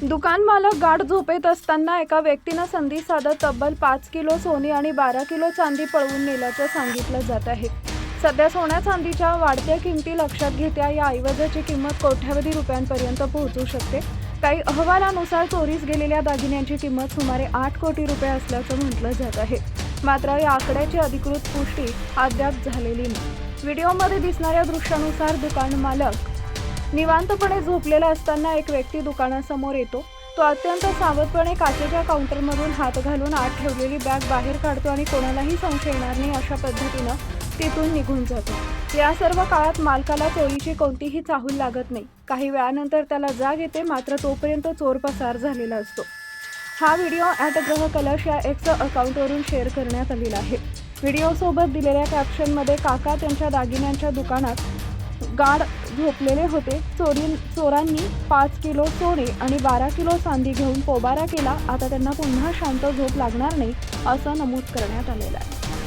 दुकान मालक गाढ झोपेत असताना एका व्यक्तीनं संधी साधत तब्बल 5 किलो सोने आणि 12 किलो चांदी पळवून नेल्याचं सांगितलं जात आहे। सध्या सोन्या चांदीच्या वाढत्या किमती लक्षात घेता या ऐवजाची किंमत कोट्यवधी रुपयांपर्यंत पोहोचू शकते। काही अहवालानुसार चोरीस गेलेल्या दागिन्यांची किंमत सुमारे 8 कोटी रुपये असल्याचं म्हटलं जात आहे। मात्र या आकड्याची अधिकृत पुष्टी अद्याप झालेली नाही। व्हिडिओमध्ये दिसणाऱ्या दृश्यानुसार दुकान मालक निवांतपणे झोपलेला असताना एक व्यक्ती दुकानासमोर येतो। तो अत्यंत सावधपणे काचेच्या काउंटरमधून हात घालून आत ठेवलेली बॅग बाहेर काढतो आणि कोणालाही संशय येणार नाही अशा पद्धतीनं तिथून निघून जातो। या सर्व काळात मालकाला चोरीची कोणतीही चाहूल लागत नाही। काही वेळानंतर त्याला जाग येते, मात्र तोपर्यंत चोर पसार झालेला असतो। हा व्हिडिओ @ग्रहकलश या एक्स अकाउंटवरून शेअर करण्यात आलेला आहे। व्हिडिओसोबत दिलेल्या कॅप्शनमध्ये काका त्यांच्या दागिन्यांच्या दुकानात गाढ झोपलेले होते। चोरांनी 5 किलो सोने आणि 12 किलो चांदी घेऊन पोबारा केला। आता त्यांना पुन्हा शांत झोप लागणार नाही असं नमूद करण्यात आलेलं आहे।